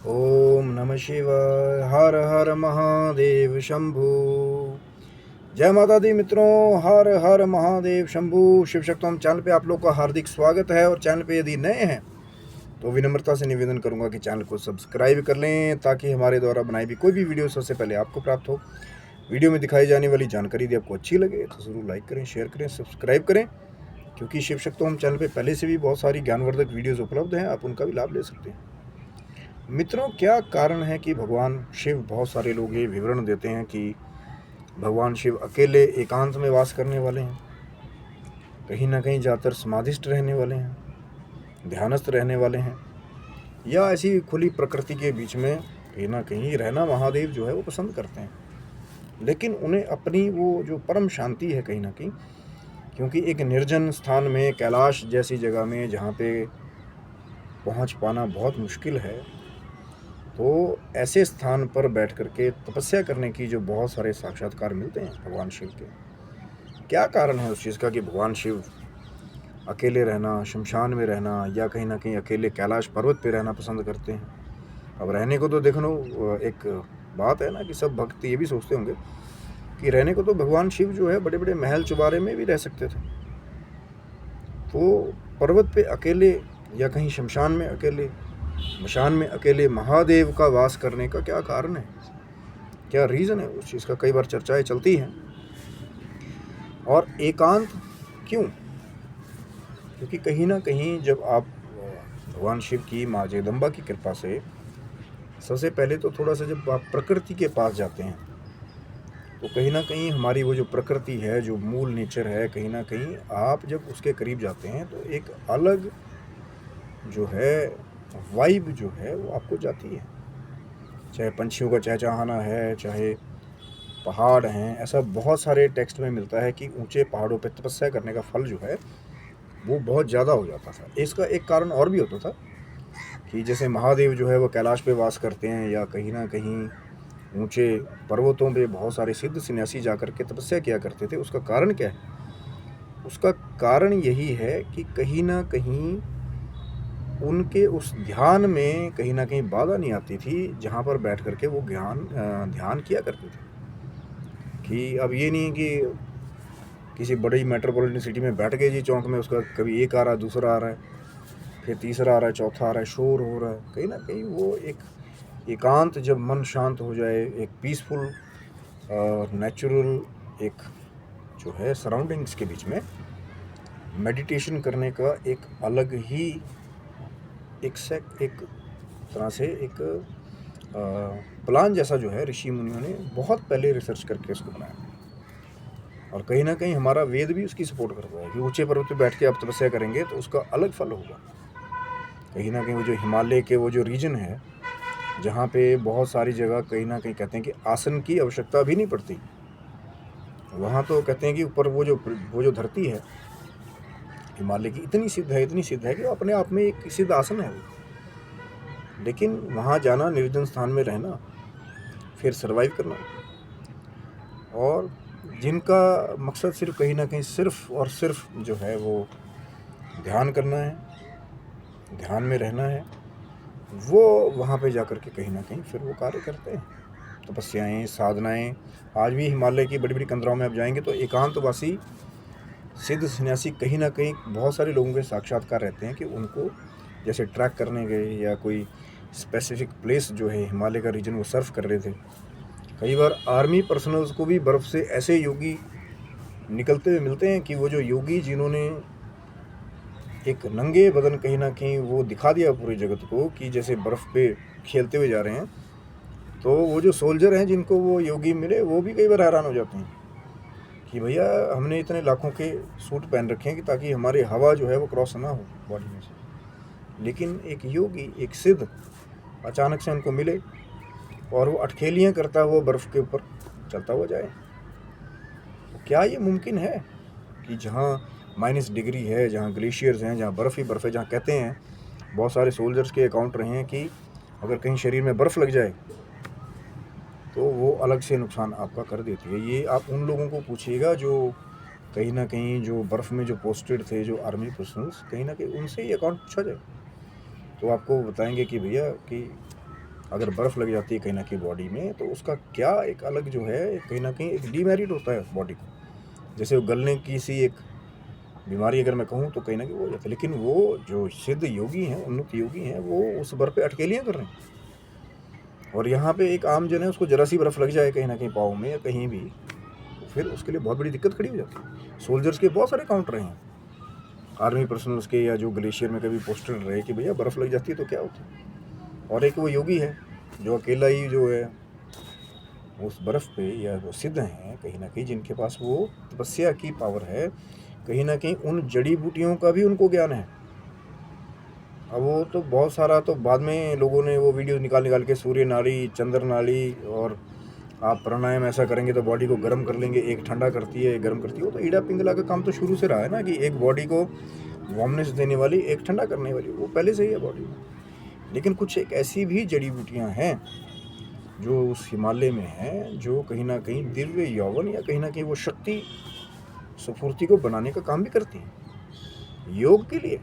ओम नमः शिवाय। हर हर महादेव शंभू। जय माता दी मित्रों। हर हर महादेव शंभू। शिव शक्तम चैनल पे आप लोग का हार्दिक स्वागत है। और चैनल पे यदि नए हैं तो विनम्रता से निवेदन करूंगा कि चैनल को सब्सक्राइब कर लें ताकि हमारे द्वारा बनाई हुई कोई भी वीडियो सबसे पहले आपको प्राप्त हो। वीडियो में दिखाई जाने वाली जानकारी यदि आपको अच्छी लगे तो ज़रूर लाइक करें, शेयर करें, सब्सक्राइब करें, क्योंकि शिव शक्तम चैनल पे पहले से भी बहुत सारी ज्ञानवर्धक वीडियोज़ उपलब्ध हैं, आप उनका भी लाभ ले सकते हैं। मित्रों, क्या कारण है कि भगवान शिव, बहुत सारे लोग ये विवरण देते हैं कि भगवान शिव अकेले एकांत में वास करने वाले हैं, कहीं ना कहीं जाकर समाधिष्ट रहने वाले हैं, ध्यानस्थ रहने वाले हैं, या ऐसी खुली प्रकृति के बीच में कहीं ना कहीं रहना महादेव जो है वो पसंद करते हैं। लेकिन उन्हें अपनी वो जो परम शांति है कहीं ना कहीं, क्योंकि एक निर्जन स्थान में, कैलाश जैसी जगह में जहाँ पे पहुँच पाना बहुत मुश्किल है, तो ऐसे स्थान पर बैठ करके तपस्या करने की जो बहुत सारे साक्षात्कार मिलते हैं भगवान शिव के। क्या कारण है उस चीज़ का कि भगवान शिव अकेले रहना, शमशान में रहना, या कहीं ना कहीं अकेले कैलाश पर्वत पे रहना पसंद करते हैं? अब रहने को तो देखो, एक बात है ना कि सब भक्त ये भी सोचते होंगे कि रहने को तो भगवान शिव जो है बड़े बड़े महल चुबारे में भी रह सकते थे, तो पर्वत पे अकेले या कहीं शमशान में अकेले, मशान में अकेले महादेव का वास करने का क्या कारण है, क्या रीज़न है उस चीज़ का? कई बार चर्चाएं चलती हैं। और एकांत क्यों? क्योंकि कहीं ना कहीं जब आप भगवान शिव की माँ जगदम्बा की कृपा से सबसे पहले तो थोड़ा सा जब आप प्रकृति के पास जाते हैं, तो कहीं ना कहीं हमारी वो जो प्रकृति है, जो मूल नेचर है, कहीं ना कहीं आप जब उसके करीब जाते हैं तो एक अलग जो है वाइब जो है वो आपको जाती है। चाहे पंछियों का चहचहाना है, चाहे पहाड़ हैं, ऐसा बहुत सारे टेक्स्ट में मिलता है कि ऊंचे पहाड़ों पर तपस्या करने का फल जो है वो बहुत ज़्यादा हो जाता था। इसका एक कारण और भी होता था कि जैसे महादेव जो है वो कैलाश पे वास करते हैं, या कहीं ना कहीं ऊंचे पर्वतों पे बहुत सारे सिद्ध सन्यासी जाकर के तपस्या किया करते थे। उसका कारण क्या है? उसका कारण यही है कि कहीं ना कहीं उनके उस ध्यान में कहीं ना कहीं बाधा नहीं आती थी, जहाँ पर बैठ करके वो ध्यान किया करते थे। कि अब ये नहीं कि किसी बड़ी मेट्रोपॉलिटन सिटी में बैठ गए जी चौंक में, उसका कभी एक आ रहा है, दूसरा आ रहा है, फिर तीसरा आ रहा है, चौथा आ रहा है, शोर हो रहा है। कहीं ना कहीं वो एक एकांत, जब मन शांत हो जाए, एक पीसफुल नेचुरल एक जो है सराउंडिंग्स के बीच में मेडिटेशन करने का एक अलग ही एक तरह से एक प्लान जैसा जो है ऋषि मुनियों ने बहुत पहले रिसर्च करके उसको बनाया। और कहीं ना कहीं हमारा वेद भी उसकी सपोर्ट करता है कि ऊंचे पर्वत पे बैठ के आप तपस्या करेंगे तो उसका अलग फल होगा। कहीं ना कहीं वो जो हिमालय के वो जो रीजन है, जहाँ पे बहुत सारी जगह कहीं ना कहीं कहते हैं कि आसन की आवश्यकता भी नहीं पड़ती, वहाँ तो कहते हैं कि ऊपर वो जो धरती है हिमालय की इतनी सिद्ध है कि वो अपने आप में एक सिद्ध आसन है वो। लेकिन वहाँ जाना, निर्जन स्थान में रहना, फिर सरवाइव करना, और जिनका मकसद सिर्फ कहीं ना कहीं सिर्फ और सिर्फ जो है वो ध्यान करना है, ध्यान में रहना है, वो वहाँ पे जाकर के कहीं ना कहीं फिर वो कार्य करते हैं। तपस्याएं, साधनाएं आज भी हिमालय की बड़ी बड़ी कंदराओं में आप जाएंगे तो एकांतवासी सिद्ध सन्यासी कहीं ना कहीं बहुत सारे लोगों के साक्षात्कार रहते हैं कि उनको जैसे ट्रैक करने गए या कोई स्पेसिफिक प्लेस जो है हिमालय का रीजन वो सर्व कर रहे थे। कई बार आर्मी पर्सनल्स को भी बर्फ़ से ऐसे योगी निकलते हुए मिलते हैं कि वो जो योगी जिन्होंने एक नंगे बदन कहीं ना कहीं वो दिखा दिया पूरे जगत को कि जैसे बर्फ़ पे खेलते हुए जा रहे हैं, तो वो जो सोल्जर हैं जिनको वो योगी मिले वो भी कई बार हैरान हो जाते हैं कि भैया हमने इतने लाखों के सूट पहन रखे हैं कि ताकि हमारी हवा जो है वो क्रॉस ना हो बॉडी में से। लेकिन एक योगी, एक सिद्ध अचानक से उनको मिले और वो अटखेलियाँ करता हुआ बर्फ़ के ऊपर चलता हुआ जाए। तो क्या ये मुमकिन है कि जहाँ -डिग्री है, जहाँ ग्लेशियर्स हैं, जहाँ बर्फ़ ही बर्फ़ है, जहाँ कहते हैं बहुत सारे सोल्जर्स के अकाउंट रहे हैं कि अगर कहीं शरीर में बर्फ़ लग जाए तो वो अलग से नुकसान आपका कर देती है। ये आप उन लोगों को पूछिएगा जो कहीं ना कहीं जो बर्फ़ में जो पोस्टेड थे, जो आर्मी पर्सनल्स, कहीं ना कहीं उनसे ही अकाउंट पूछा जाए तो आपको बताएंगे कि भैया कि अगर बर्फ़ लग जाती है कहीं ना कहीं बॉडी में, तो उसका क्या एक अलग जो है कहीं ना कहीं एक डीमेरिट होता है बॉडी को, जैसे वो गलने की सी एक बीमारी अगर मैं कहूँ तो कहीं ना कहीं वो हो जाता है। लेकिन वो जो सिद्ध योगी हैं, उन्नत योगी हैं, वो उस बर्फ़ पे अटकेलियाँ कर रहे हैं। और यहाँ पे एक आम जन है, उसको जरा सी बर्फ़ लग जाए कहीं ना कहीं पाँव में या कहीं भी, तो फिर उसके लिए बहुत बड़ी दिक्कत खड़ी हो जाती है। सोल्जर्स के बहुत सारे काउंटर रहे हैं, आर्मी पर्सनल्स के, या जो ग्लेशियर में कभी पोस्टर रहे कि भैया बर्फ़ लग जाती है तो क्या होता है। और एक वो योगी है जो अकेला ही जो है उस बर्फ़ पे, या वो सिद्ध हैं कहीं ना कहीं, जिनके पास वो तपस्या की पावर है, कहीं ना कहीं उन जड़ी बूटियों का भी उनको ज्ञान है। अब वो तो बहुत सारा तो बाद में लोगों ने वो वीडियो निकाल के सूर्य नाड़ी, चंद्र नाड़ी, और आप प्राणायाम ऐसा करेंगे तो बॉडी को गर्म कर लेंगे, एक ठंडा करती है एक गर्म करती है। वो तो ईड़ा पिंगला का काम तो शुरू से रहा है ना, कि एक बॉडी को वार्मनेस देने वाली, एक ठंडा करने वाली, वो पहले से ही है बॉडी में। लेकिन कुछ एक ऐसी भी जड़ी बूटियाँ हैं जो उस हिमालय में हैं, जो कहीं ना कहीं दिव्य यौवन या कहीं ना कहीं वो शक्ति स्फूर्ति को बनाने का काम भी करती हैं योग के लिए।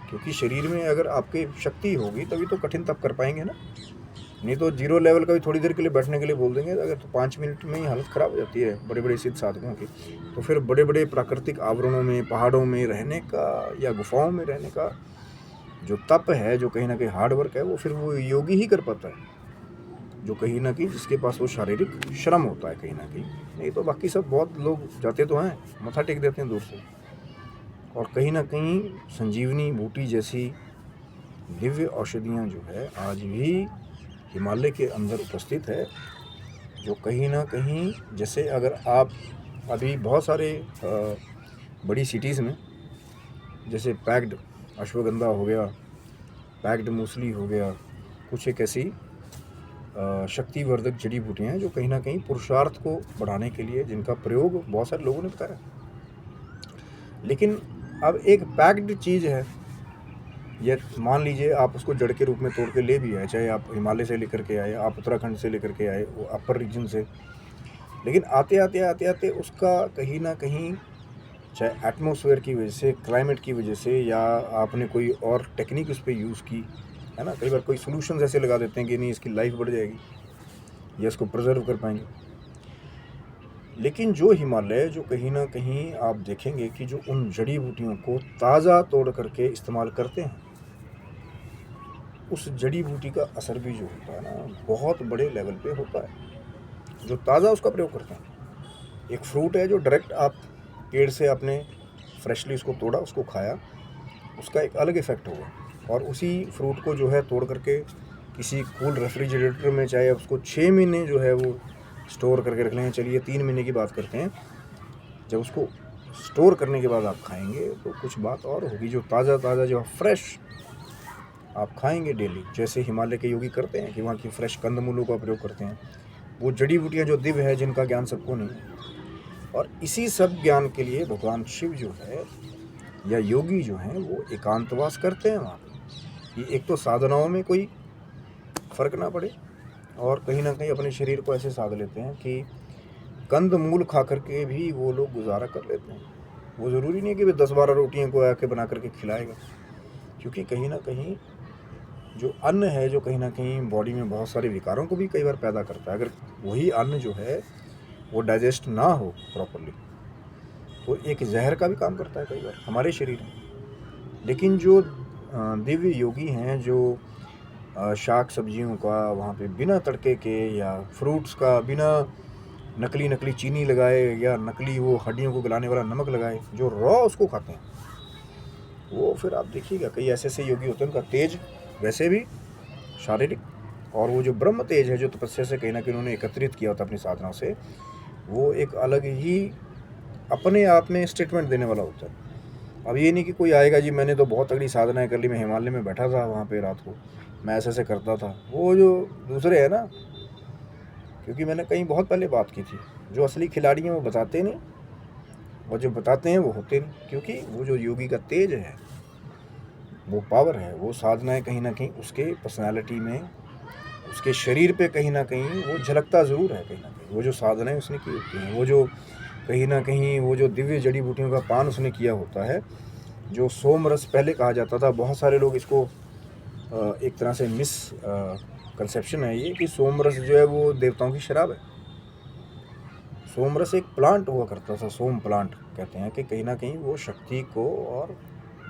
क्योंकि शरीर में अगर आपकी शक्ति होगी तभी तो कठिन तप कर पाएंगे ना, नहीं तो जीरो लेवल का भी थोड़ी देर के लिए बैठने के लिए बोल देंगे अगर, तो 5 मिनट में ही हालत ख़राब हो जाती है बड़े बड़े सिद्ध साधकों की। तो फिर बड़े बड़े प्राकृतिक आवरणों में, पहाड़ों में रहने का या गुफाओं में रहने का जो तप है, जो कहीं ना कहीं हार्ड वर्क है, वो फिर वो योगी ही कर पाता है, जो कहीं ना कहीं जिसके पास वो शारीरिक श्रम होता है कहीं ना कहीं। नहीं तो बाकी सब बहुत लोग जाते तो हैं, मथा टेक देते हैं दूर से। और कहीं ना कहीं संजीवनी बूटी जैसी दिव्य औषधियाँ जो है आज भी हिमालय के अंदर उपस्थित है, जो कहीं ना कहीं, जैसे अगर आप अभी बहुत सारे बड़ी सिटीज़ में जैसे पैक्ड अश्वगंधा हो गया, पैक्ड मूसली हो गया, कुछ एक ऐसी शक्तिवर्धक जड़ी बूटियाँ हैं जो कहीं ना कहीं पुरुषार्थ को बढ़ाने के लिए, जिनका प्रयोग बहुत सारे लोगों ने बताया। लेकिन अब एक पैक्ड चीज़ है, या मान लीजिए आप उसको जड़ के रूप में तोड़ के ले भी आए, चाहे आप हिमालय से लेकर के आए, आप उत्तराखंड से लेकर के आए, वो अपर रीजन से, लेकिन आते आते उसका कहीं ना कहीं, चाहे एटमॉस्फेयर की वजह से, क्लाइमेट की वजह से, या आपने कोई और टेक्निक उस पर यूज़ की है ना, कई बार कोई सोल्यूशन ऐसे लगा देते हैं कि नहीं इसकी लाइफ बढ़ जाएगी या इसको प्रिजर्व कर पाएंगे। लेकिन जो हिमालय, जो कहीं ना कहीं आप देखेंगे कि जो उन जड़ी बूटियों को ताज़ा तोड़ करके इस्तेमाल करते हैं, उस जड़ी बूटी का असर भी जो होता है ना, बहुत बड़े लेवल पे होता है, जो ताज़ा उसका प्रयोग करते हैं। एक फ्रूट है जो डायरेक्ट आप पेड़ से आपने फ्रेशली उसको तोड़ा, उसको खाया, उसका एक अलग इफ़ेक्ट होगा। और उसी फ्रूट को जो है तोड़ करके किसी कूल रेफ्रिजरेटर में, चाहे उसको 6 महीने जो है वो स्टोर करके रख लेंगे, चलिए 3 महीने की बात करते हैं, जब उसको स्टोर करने के बाद आप खाएंगे तो कुछ बात और होगी। जो ताज़ा जो फ्रेश आप खाएंगे डेली, जैसे हिमालय के योगी करते हैं कि वहाँ की फ्रेश कंदमूलों का प्रयोग करते हैं, वो जड़ी बूटियाँ जो दिव्य है, जिनका ज्ञान सबको नहीं। और इसी सब ज्ञान के लिए भगवान शिव जो है या योगी जो हैं, वो एकांतवास करते हैं वहाँ कि एक तो साधनाओं में कोई फ़र्क ना पड़े, और कहीं ना कहीं अपने शरीर को ऐसे साध लेते हैं कि कंद मूल खा करके भी वो लोग गुजारा कर लेते हैं। वो ज़रूरी नहीं कि वे 10-12 रोटियाँ को आके बना करके खिलाएगा, क्योंकि कहीं ना कहीं जो अन्न है, जो कहीं ना कहीं बॉडी में बहुत सारे विकारों को भी कई बार पैदा करता है। अगर वही अन्न जो है वो डाइजेस्ट ना हो प्रॉपरली, तो एक जहर का भी काम करता है कई बार हमारे शरीर में। लेकिन जो दिव्य योगी हैं, जो शाक सब्जियों का वहाँ पे बिना तड़के के, या फ्रूट्स का बिना नकली चीनी लगाए, या नकली वो हड्डियों को गलाने वाला नमक लगाए, जो रॉ उसको खाते हैं, वो फिर आप देखिएगा कई ऐसे योगी होते हैं, उनका तेज वैसे भी शारीरिक, और वो जो ब्रह्म तेज है, जो तपस्या से कहीं ना कहीं उन्होंने एकत्रित किया होता अपनी साधना से, वो एक अलग ही अपने आप में स्टेटमेंट देने वाला होता है। अब ये नहीं कि कोई आएगा जी मैंने तो बहुत तगड़ी साधनाएं कर ली, मैं हिमालय में बैठा था वहाँ पे रात को, मैं ऐसे करता था, वो जो दूसरे है ना, क्योंकि मैंने कहीं बहुत पहले बात की थी, जो असली खिलाड़ी हैं वो बताते नहीं, और जो बताते हैं वो होते नहीं, क्योंकि वो जो योगी का तेज है, वो पावर है, वो साधनाएं कहीं ना कहीं उसके पर्सनालिटी में, उसके शरीर पे कहीं ना कहीं वो झलकता ज़रूर है। कहीं ना कहीं वो जो साधनाएं उसने की होती हैं, वो जो कहीं ना कहीं वो जो दिव्य जड़ी बूटियों का पान उसने किया होता है, जो सोम रस पहले कहा जाता था, बहुत सारे लोग इसको एक तरह से कंसेप्शन है ये कि सोमरस जो है वो देवताओं की शराब है। सोमरस एक प्लांट हुआ करता था, सोम प्लांट कहते हैं, कि कहीं ना कहीं वो शक्ति को और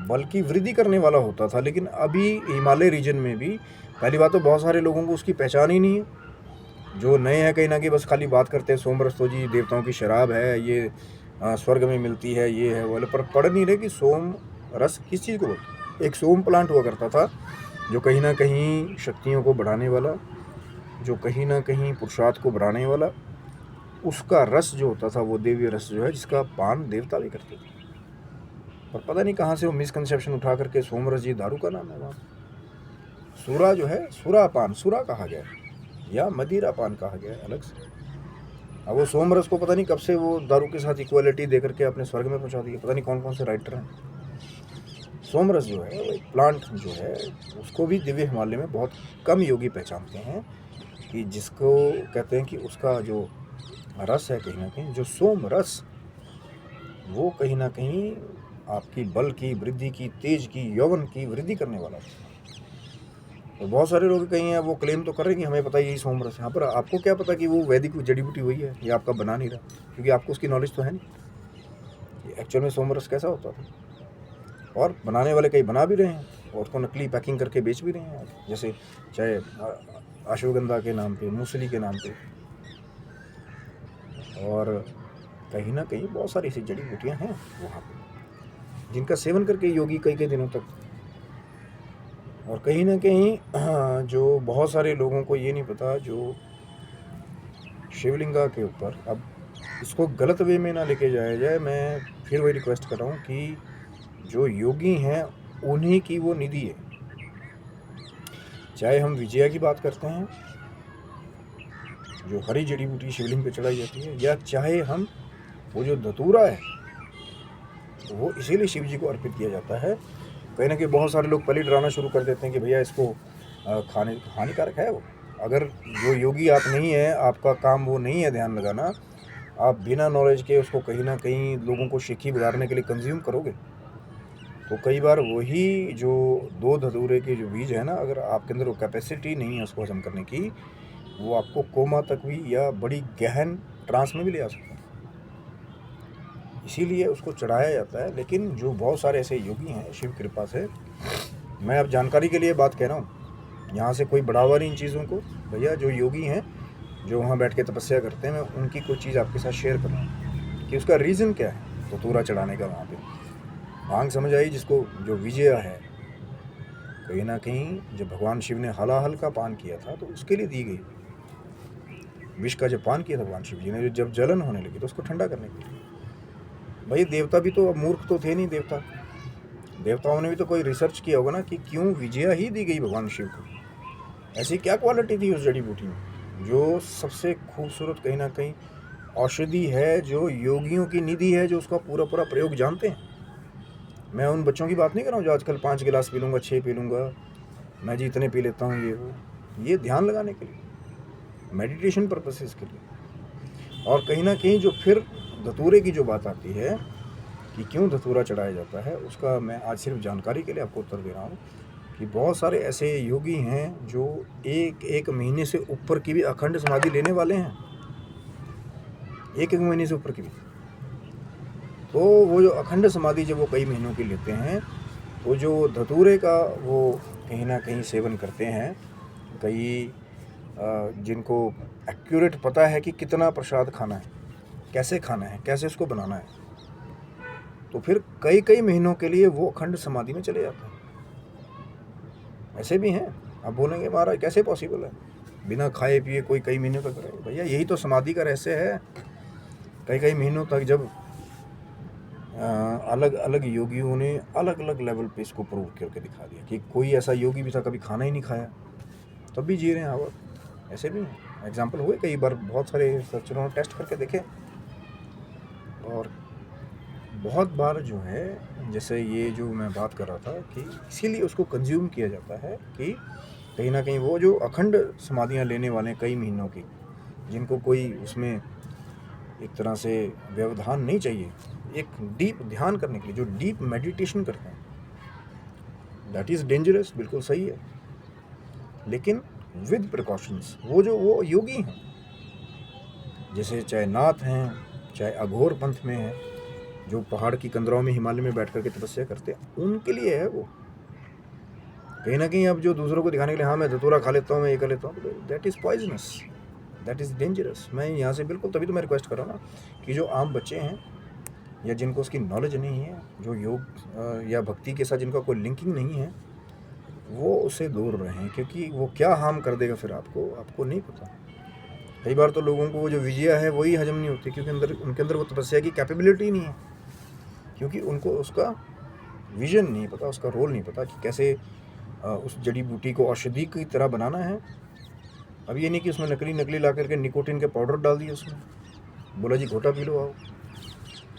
बल की वृद्धि करने वाला होता था। लेकिन अभी हिमालय रीजन में भी पहली बात तो बहुत सारे लोगों को उसकी पहचान ही नहीं है। जो नए हैं कहीं ना कहीं बस खाली बात करते हैं सोमरस तो जी देवताओं की शराब है, ये स्वर्ग में मिलती है, ये है बोले, पर पढ़ नहीं रहे कि सोम रस किस चीज़ को बोलते। एक सोम प्लांट हुआ करता था जो कहीं ना कहीं शक्तियों को बढ़ाने वाला, जो कहीं ना कहीं पुरुषार्थ को बढ़ाने वाला, उसका रस जो होता था वो देवी रस जो है, जिसका पान देवता भी करते थे। पर पता नहीं कहाँ से वो मिसकंसेप्शन उठा करके सोमरस जी दारू का नाम है वहाँ। सूरा जो है, सूरा पान, सूरा कहा गया या मदिरा पान कहा गया अलग से। अब वो सोमरस को पता नहीं कब से वो दारू के साथ इक्वालिटी दे करके अपने स्वर्ग में पहुँचा दिया। पता नहीं कौन कौन से राइटर हैं। सोमरस जो है वो एक प्लांट जो है, उसको भी दिव्य हिमालय में बहुत कम योगी पहचानते हैं, कि जिसको कहते हैं कि उसका जो रस है कहीं ना कहीं, जो सोम रस, वो कहीं ना कहीं आपकी बल की वृद्धि की, तेज की, यौवन की वृद्धि करने वाला है। तो बहुत सारे लोग कहीं हैं वो क्लेम तो कर रहे हैं कि हमें पता है यही सोमरस है। यहाँ पर आपको क्या पता कि वो वैदिक जड़ी बूटी वही है, ये आपका बना नहीं रहा, क्योंकि आपको उसकी नॉलेज तो है नहीं एक्चुअल में सोमरस कैसा होता था। और बनाने वाले कई बना भी रहे हैं और उसको नकली पैकिंग करके बेच भी रहे हैं, जैसे चाहे अश्वगंधा के नाम पे, मूसली के नाम पे, और कहीं ना कहीं बहुत सारी ऐसी जड़ी बूटियाँ हैं वहाँ पे जिनका सेवन करके योगी कई कई दिनों तक। और कहीं ना कहीं जो बहुत सारे लोगों को ये नहीं पता, जो शिवलिंगा के ऊपर, अब इसको गलत वे में ना लेके जाया जाए, मैं फिर वही रिक्वेस्ट कर रहा हूँ कि जो योगी हैं उन्हीं की वो निधि है। चाहे हम विजया की बात करते हैं जो हरी जड़ी बूटी शिवलिंग पे चढ़ाई जाती है, या चाहे हम वो जो धतूरा है वो इसीलिए शिव जी को अर्पित किया जाता है। कहीं ना कहीं बहुत सारे लोग पहले डराना शुरू कर देते हैं कि भैया इसको खाने हानिकारक है वो। अगर जो योगी आप नहीं है, आपका काम वो नहीं है ध्यान लगाना, आप बिना नॉलेज के उसको कहीं ना कहीं लोगों को शिखी बिगाड़ने के लिए कंज्यूम करोगे, तो कई बार वही जो 2 धतूरे के जो बीज है ना, अगर आपके अंदर वो कैपेसिटी नहीं है उसको हजम करने की, वो आपको कोमा तक भी या बड़ी गहन ट्रांस में भी ले आ सकता है। इसीलिए उसको चढ़ाया जाता है। लेकिन जो बहुत सारे ऐसे योगी हैं शिव कृपा से, मैं अब जानकारी के लिए बात कह रहा हूँ, यहाँ से कोई बढ़ावा नहीं इन चीज़ों को भैया। जो योगी हैं जो वहाँ बैठ के तपस्या करते हैं, मैं उनकी कोई चीज़ आपके साथ शेयर कर रहा हूँ कि उसका रीज़न क्या है धतूरा चढ़ाने का। वहाँ पे भांग समझ आई जिसको, जो विजय है, कहीं ना कहीं जब भगवान शिव ने हलाहल का पान किया था तो उसके लिए दी गई। विष का जब पान किया था भगवान शिव जी ने, जब जलन होने लगी तो उसको ठंडा करने के लिए। भाई देवता भी तो अब मूर्ख तो थे नहीं, देवताओं ने भी तो कोई रिसर्च किया होगा ना कि क्यों विजया ही दी गई भगवान शिव को। ऐसी क्या क्वालिटी थी उस जड़ी बूटी में जो सबसे खूबसूरत कहीं ना कहीं औषधि है, जो योगियों की निधि है, जो उसका पूरा पूरा प्रयोग जानते हैं। मैं उन बच्चों की बात नहीं कर रहा हूँ जो आजकल 5 गिलास पी लूँगा, 6 पी लूँगा, मैं जी इतने पी लेता हूँ, ये वो, ये ध्यान लगाने के लिए, मेडिटेशन पर्पसेस के लिए। और कहीं ना कहीं जो फिर धतूरे की जो बात आती है कि क्यों धतूरा चढ़ाया जाता है, उसका मैं आज सिर्फ जानकारी के लिए आपको उत्तर दे रहा हूँ कि बहुत सारे ऐसे योगी हैं जो एक महीने से ऊपर की भी अखंड समाधि लेने वाले हैं, एक महीने से ऊपर की भी। तो वो जो अखंड समाधि जब वो कई महीनों की लेते हैं, तो जो धतूरे का वो कहीं ना कहीं सेवन करते हैं, कई जिनको एक्यूरेट पता है कि कितना प्रसाद खाना है, कैसे खाना है, कैसे उसको बनाना है, तो फिर कई कई महीनों के लिए वो अखंड समाधि में चले जाते हैं। ऐसे भी हैं। आप बोलेंगे महाराज कैसे पॉसिबल है बिना खाए पिए कोई कई महीनों तक रहे? भैया यही तो समाधि का रहस्य है। कई कई महीनों तक जब अलग अलग योगियों ने अलग अलग लेवल पे इसको प्रूव करके दिखा दिया कि कोई ऐसा योगी भी था कभी खाना ही नहीं खाया तब भी जी रहे हैं। और ऐसे भी एग्जाम्पल हुए कई बार, बहुत सारे रिसर्चरों ने टेस्ट करके देखे। और बहुत बार जो है, जैसे ये जो मैं बात कर रहा था कि इसीलिए उसको कंज्यूम किया जाता है कि कहीं ना कहीं वो जो अखंड समाधियाँ लेने वाले कई महीनों की, जिनको कोई उसमें एक तरह से व्यवधान नहीं चाहिए, एक डीप ध्यान करने के लिए, जो डीप मेडिटेशन करते हैं, दैट इज़ डेंजरस, बिल्कुल सही है। लेकिन विद प्रिकॉशंस। वो योगी हैं, जैसे चाहे नाथ हैं, चाहे अघोर पंथ में हैं, जो पहाड़ की कंदराओं में हिमालय में बैठ करके तपस्या करते हैं, उनके लिए है वो। कहीं ना कहीं अब जो दूसरों को दिखाने के लिए, हाँ मैं धतूरा खा लेता हूँ, मैं ये कर लेता हूँ, that is poisonous, that is dangerous. मैं यहाँ से बिल्कुल, तभी तो मैं रिक्वेस्ट कर रहा हूँ ना कि जो आम बच्चे हैं या जिनको उसकी नॉलेज नहीं है, जो योग या भक्ति के साथ जिनका कोई लिंकिंग नहीं है, वो उससे दूर रहें, क्योंकि वो क्या हार्म कर देगा फिर आपको नहीं पता। कई बार तो लोगों को वो जो विजया है वही हजम नहीं होती, क्योंकि उनके अंदर वो तपस्या की कैपेबिलिटी नहीं है, क्योंकि उनको उसका विजन नहीं पता, उसका रोल नहीं पता कि कैसे उस जड़ी बूटी को औषधि की तरह बनाना है। अब ये नहीं कि उसमें नकली ला करके निकोटिन के पाउडर डाल दिए उसमें, बोला जी घोटा पी लो आओ,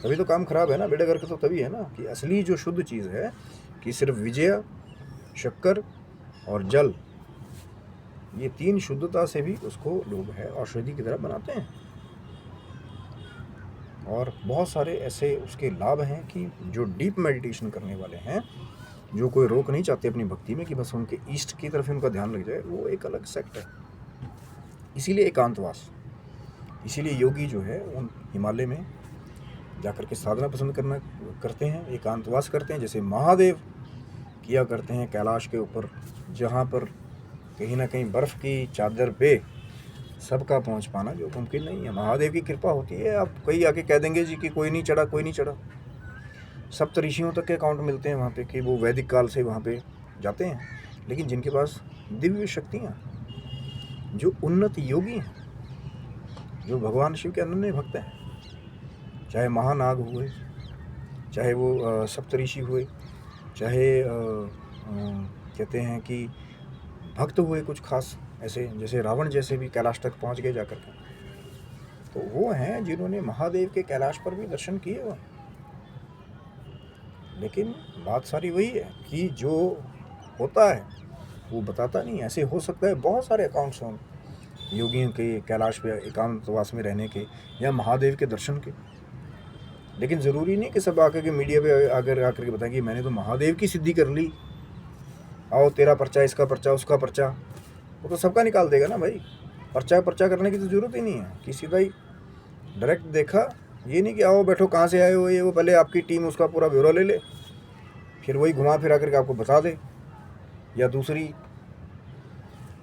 तभी तो काम खराब है ना बेटा करके। तो तभी है ना कि असली जो शुद्ध चीज़ है कि सिर्फ विजय, शक्कर और जल, ये 3 शुद्धता से भी उसको लोग है औषधि की तरह बनाते हैं। और बहुत सारे ऐसे उसके लाभ हैं कि जो डीप मेडिटेशन करने वाले हैं, जो कोई रोक नहीं चाहते अपनी भक्ति में कि बस उनके ईष्ट की तरफ उनका ध्यान लग जाए, वो एक अलग सेक्ट है। इसीलिए एकांतवास, इसीलिए योगी जो है उन हिमालय में जाकर के साधना पसंद करते हैं, एकांतवास करते हैं, जैसे महादेव किया करते हैं कैलाश के ऊपर, जहाँ पर कहीं ना कहीं बर्फ़ की चादर पे सबका पहुँच पाना जो मुमकिन नहीं है। महादेव की कृपा होती है। आप कहीं आके कह देंगे जी कि कोई नहीं चढ़ा, कोई नहीं चढ़ा, सप्त ऋषियों तक के अकाउंट मिलते हैं वहाँ पे कि वो वैदिक काल से वहाँ पे जाते हैं, लेकिन जिनके पास दिव्य शक्तियाँ, जो उन्नत योगी हैं, जो भगवान शिव के अनन्य भक्त हैं, चाहे महानाग हुए, चाहे वो सप्तऋषि हुए, चाहे कहते हैं कि भक्त हुए कुछ खास ऐसे, जैसे रावण जैसे भी कैलाश तक पहुंच गए जाकर के, तो वो हैं जिन्होंने महादेव के कैलाश पर भी दर्शन किए हुए। लेकिन बात सारी वही है कि जो होता है वो बताता नहीं। ऐसे हो सकता है बहुत सारे अकाउंट्स हों योगियों के कैलाश पे एकांतवास में रहने के या महादेव के दर्शन के, लेकिन ज़रूरी नहीं कि सब आकर के मीडिया पे आकर के बताएं कि मैंने तो महादेव की सिद्धि कर ली, आओ तेरा पर्चा, इसका पर्चा, उसका पर्चा। वो तो सबका निकाल देगा ना भाई। पर्चा करने की तो ज़रूरत ही नहीं है, कि सीधा ही डायरेक्ट देखा। ये नहीं कि आओ बैठो, कहाँ से आए हो, ये वो, पहले आपकी टीम उसका पूरा ब्यौरा ले ले, फिर वही घुमा फिरा करके आपको बता दे, या दूसरी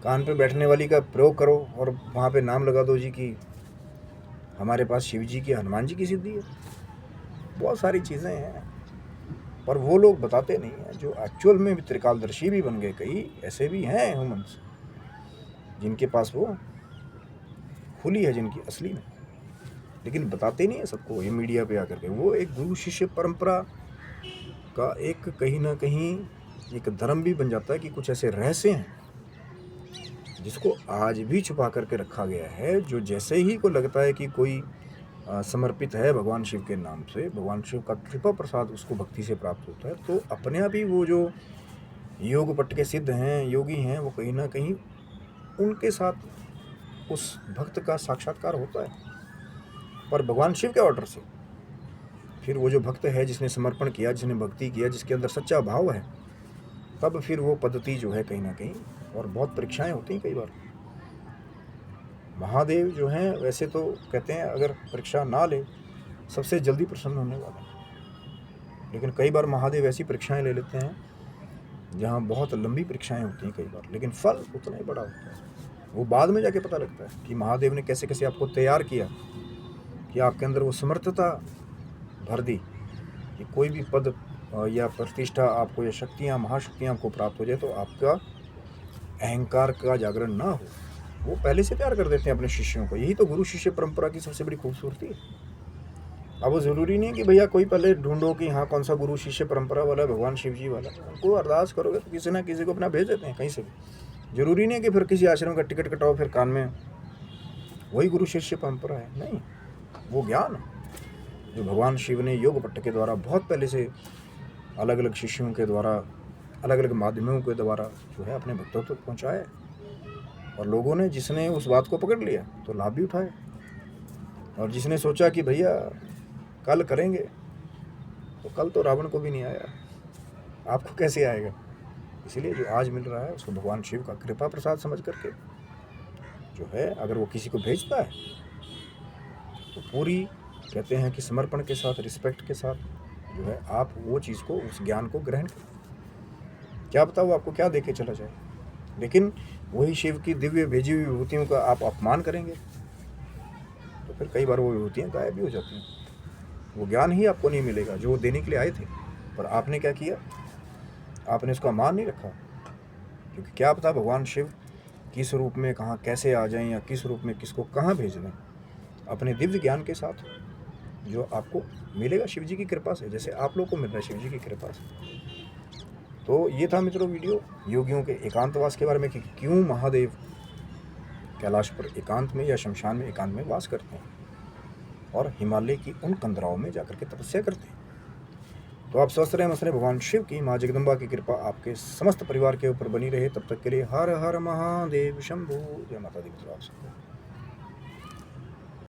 कान पे बैठने वाली का प्रयोग करो और वहाँ पे नाम लगा दो जी कि हमारे पास शिव जी की, हनुमान जी की सिद्धि है। बहुत सारी चीज़ें हैं, पर वो लोग बताते नहीं हैं, जो एक्चुअल में भी त्रिकालदर्शी भी बन गए। कई ऐसे भी हैं ह्यूमंस जिनके पास वो खुली है, जिनकी असली में, लेकिन बताते नहीं है सबको ये मीडिया पे आकर के। वो एक गुरु शिष्य परंपरा का एक कहीं ना कहीं एक धर्म भी बन जाता है कि कुछ ऐसे रहस्य हैं जिसको आज भी छुपा करके रखा गया है, जो जैसे ही को लगता है कि कोई समर्पित है भगवान शिव के नाम से, भगवान शिव का कृपा प्रसाद उसको भक्ति से प्राप्त होता है, तो अपने आप ही वो जो योग पट के सिद्ध हैं, योगी हैं, वो कहीं ना कहीं उनके साथ उस भक्त का साक्षात्कार होता है, पर भगवान शिव के ऑर्डर से। फिर वो जो भक्त है, जिसने समर्पण किया, जिसने भक्ति किया, जिसके अंदर सच्चा भाव है, तब फिर वो पद्धति जो है कहीं ना कहीं, और बहुत परीक्षाएं होती हैं कई बार। महादेव जो हैं वैसे तो कहते हैं अगर परीक्षा ना ले सबसे जल्दी प्रसन्न होने वाला है, लेकिन कई बार महादेव ऐसी परीक्षाएं ले लेते हैं जहाँ बहुत लंबी परीक्षाएं होती हैं कई बार, लेकिन फल उतना ही बड़ा होता है। वो बाद में जाके पता लगता है कि महादेव ने कैसे कैसे आपको तैयार किया, कि आपके अंदर वो समर्थता भर दी कि कोई भी पद या प्रतिष्ठा आपको, या शक्तियाँ, महाशक्तियाँ आपको प्राप्त हो जाए तो आपका अहंकार का जागरण ना हो। वो पहले से प्यार कर देते हैं अपने शिष्यों को। यही तो गुरु शिष्य परंपरा की सबसे बड़ी खूबसूरती है। अब वो ज़रूरी नहीं है कि भैया कोई पहले ढूंढो कि हाँ कौन सा गुरु शिष्य परंपरा वाला, भगवान शिव जी वाला। उनको अरदास करोगे तो किसी ना किसी को अपना भेज देते हैं कहीं से भी। ज़रूरी नहीं है कि फिर किसी आश्रम का टिकट कटाओ फिर कान में वही गुरु शिष्य परंपरा है। नहीं, वो ज्ञान जो भगवान शिव ने योग पट्ट के द्वारा बहुत पहले से अलग अलग शिष्यों के द्वारा, अलग अलग माध्यमों के द्वारा जो है अपने भक्तों तक पहुँचाया, और लोगों ने, जिसने उस बात को पकड़ लिया तो लाभ भी उठाए, और जिसने सोचा कि भैया कल करेंगे, तो कल तो रावण को भी नहीं आया, आपको कैसे आएगा। इसलिए जो आज मिल रहा है उसको भगवान शिव का कृपा प्रसाद समझ करके जो है अगर वो किसी को भेजता है तो पूरी कहते हैं कि समर्पण के साथ, रिस्पेक्ट के साथ जो है आप वो चीज़ को, उस ज्ञान को ग्रहण करें। क्या पता वो आपको क्या दे के चला जाए। लेकिन वही शिव की दिव्य भेजी हुई विभूतियों का आप अपमान करेंगे तो फिर कई बार वो विभूतियाँ गायब भी हो जाती हैं। वो ज्ञान ही आपको नहीं मिलेगा जो वो देने के लिए आए थे। पर आपने क्या किया, आपने उसका मान नहीं रखा। क्योंकि क्या पता भगवान शिव किस रूप में कहाँ कैसे आ जाएं या किस रूप में किसको कहाँ भेज दें, अपने दिव्य ज्ञान के साथ जो आपको मिलेगा शिव जी की कृपा से, जैसे आप लोग को मिल रहा है शिव जी की कृपा से। तो ये था मित्रों वीडियो योगियों के एकांतवास के बारे में कि क्यों महादेव कैलाश पर एकांत में या शमशान में एकांत में वास करते हैं और हिमालय की उन कंदराओं में जाकर के तपस्या करते हैं। तो आप स्वस्थ रहें, मस्त रहें। भगवान शिव की, माँ जगदम्बा की कृपा आपके समस्त परिवार के ऊपर बनी रहे। तब तक के लिए हर हर महादेव शंभू। जय माता दी मित्रों आप सबको।